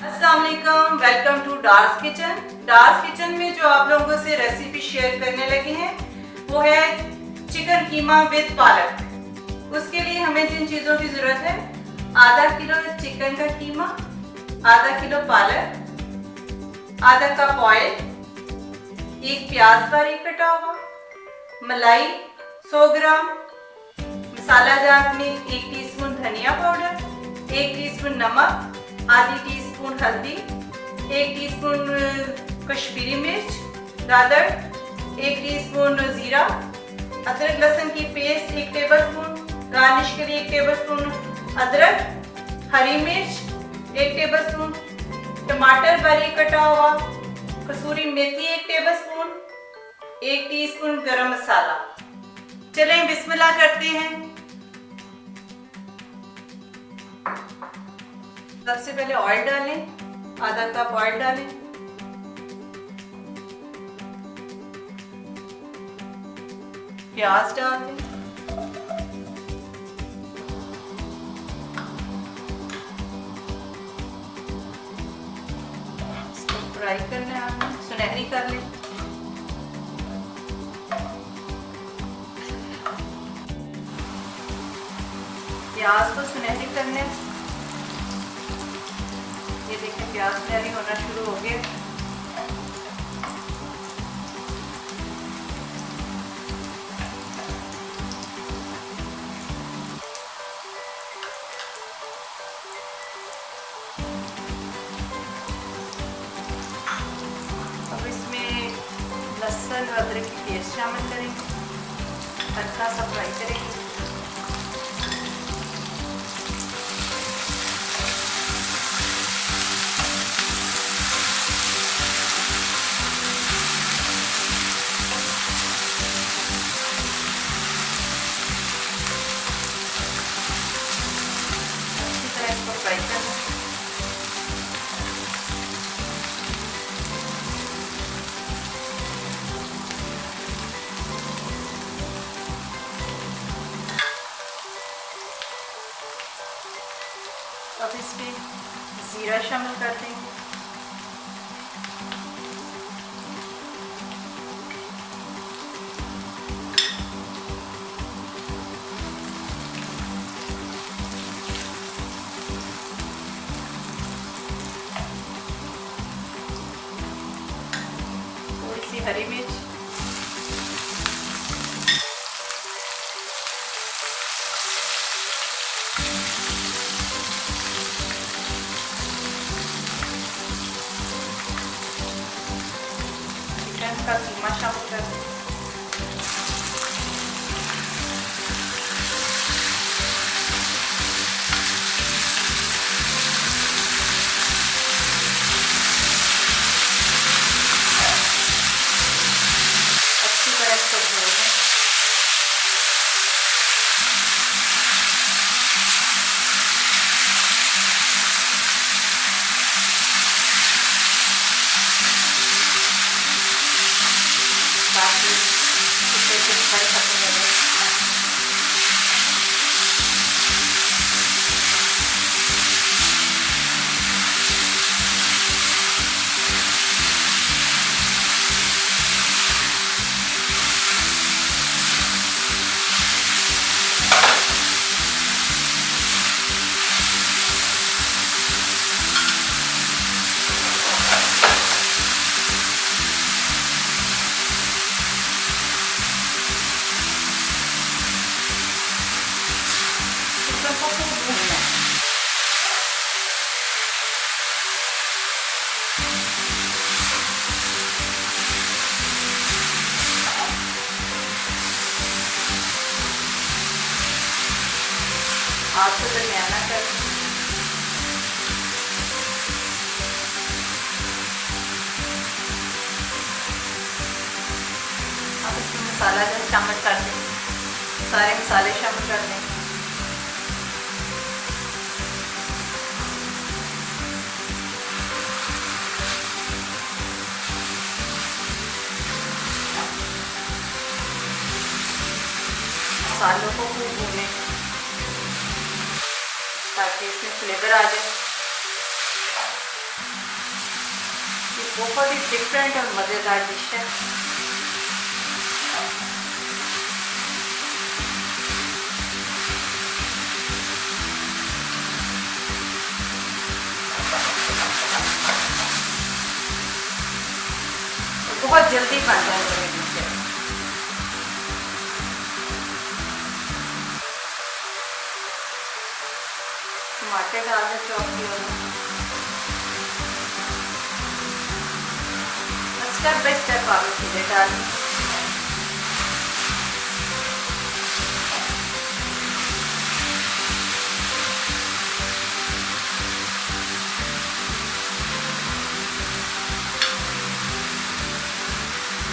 अस्सलाम वालेकुम, welcome to डार्स kitchen. डार्स kitchen में जो आप लोगों से रेसिपी शेयर करने लगे हैं वो है चिकन कीमा विद पालक। उसके लिए हमें जिन चीज़ों की ज़रूरत है, आधा किलो चिकन का कीमा, आधा किलो पालक, आधा कप ऑयल, एक प्याज बारीक कटा हुआ, मलाई 100 ग्राम, मसाला जात में 1 टीस्पून धनिया पाउडर, 1 टीस्पून नमक, आधी टीस्पून हल्दी, 1 टीस्पून कश्मीरी मिर्च, दादर, 1 टीस्पून जीरा, अदरक लहसुन की पेस्ट 1 टेबलस्पून, गार्निश के लिए 1 टेबलस्पून अदरक, हरी मिर्च 1 टेबलस्पून, टमाटर बारीक कटा हुआ, कसूरी मेथी 1 टेबलस्पून, 1 टीस्पून गरम मसाला। चलें बिस्मिल्लाह करते हैं। सबसे पहले ऑयल डालें, आधा कप ऑयल डालें, प्याज डाल दें, इसको फ्राई करना है, सुनहरी कर लें। प्याज को सुनहरी करने, ये देखिए प्याज सुनहरी होना शुरू हो गया। अब इसमें लहसुन और अदरक की पेस्ट शामिल करेंगे, हल्का सा फ्राई करेंगे। फ्राई करना, अब इसमें जीरा शामिल कर देंगे, हरी मिर्च, चिकन का कीमा शामिल कर दें, इसको भून लें। ताकि इससे फ्राई खत्म हो जाए। आग को दरमियाना कर, अब इसमें मसाला जो शामिल कर दें, सारे मसाले शामिल कर दें। मसालों को खूब भूनें ताकि इसमें फ्लेवर आ जाए। बहुत ही डिफरेंट और मज़ेदार डिश है। बहुत जल्दी बन जाएगा ये डिश। टमाटर डाल दें चॉप किया हुआ। स्टेप बाय स्टेप आगे चीज़ें डालें।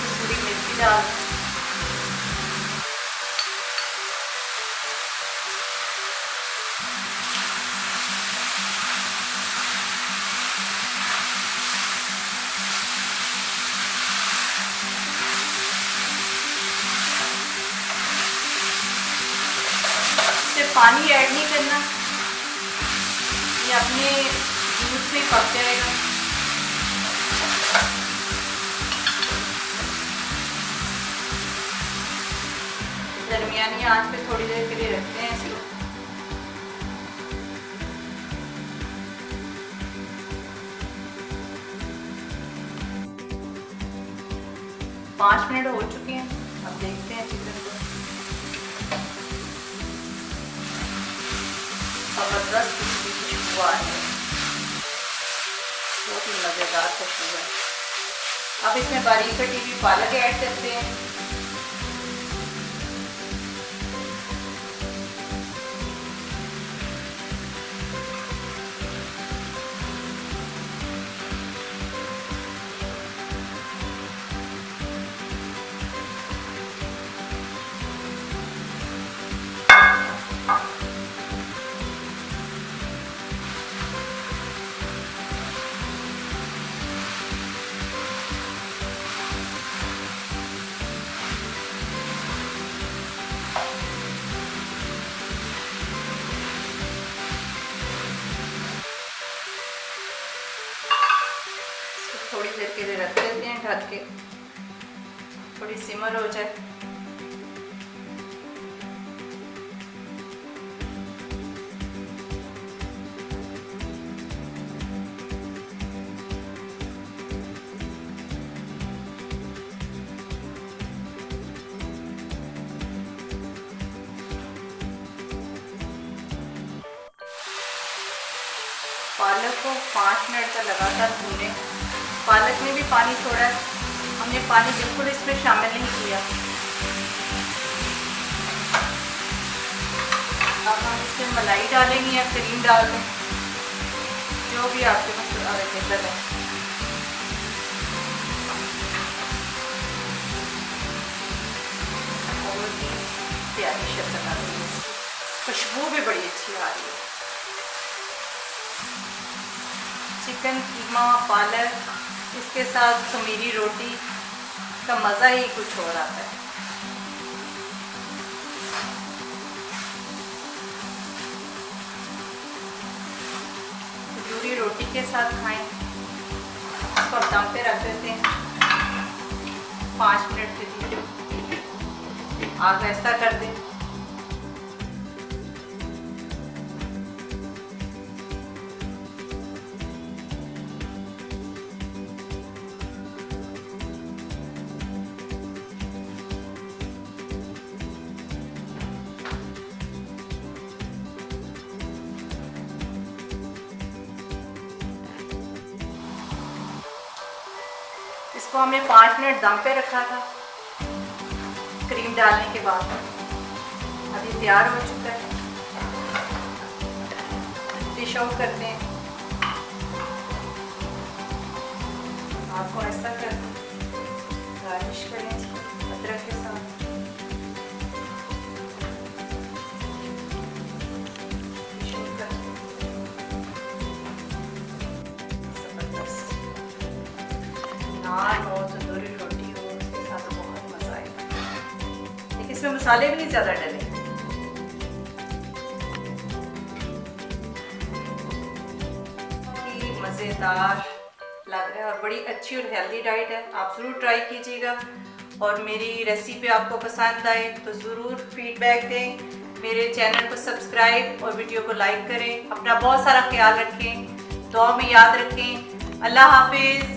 कसूरी मेथी डाल दें। पानी ऐड नहीं करना, ये अपने जूस में पक जाएगा। दरमियानी आंच पे थोड़ी देर के लिए रखते हैं इसको। पाँच मिनट हो चुके हैं, अब देखते हैं चिकन को। जबरदस्त खुशबू आ रही है, बहुत ही मज़ेदार खुशबू है। अब इसमें बारीक कटी हुई पालक ऐड करते हैं। थोड़ी देर के लिए रख देते हैं ढक के, थोड़ी सिमर हो जाए। पालक को 5 मिनट का लगातार भूनें। पालक में भी पानी थोड़ा है, हमने पानी बिल्कुल इसमें शामिल नहीं किया। अब हम इसमें मलाई डालेंगे या क्रीम डाल दें, जो भी आपके पास अवेलेबल है। और भी प्यारी शक्ल आ रही है, खुशबू भी बड़ी अच्छी आ रही है। चिकन कीमा पालक इसके साथ खमीरी रोटी का मज़ा ही कुछ और आता है। खजूरी रोटी के साथ खाएं। इसको अब दम पे रख देते हैं 5 मिनट के लिए। आग ऐसा कर दें। इसको हमने 5 मिनट दम पे रखा था क्रीम डालने के बाद। अभी तैयार हो चुका है, डिश आउट करते हैं। आपको ऐसा कर गार्निश करें इसको अदरक के साथ। नान हो, तंदूरी रोटी हो, उसके साथ तो बहुत मज़ा आएगा। लेकिन इसमें मसाले भी नहीं ज़्यादा डले। मज़ेदार लग रहा है और बड़ी अच्छी और हेल्दी डाइट है। आप ज़रूर ट्राई कीजिएगा और मेरी रेसिपी आपको पसंद आए तो ज़रूर फीडबैक दें। मेरे चैनल को सब्सक्राइब और वीडियो को लाइक करें। अपना बहुत सारा ख्याल रखें, दुआ में याद रखें। अल्लाह हाफिज़।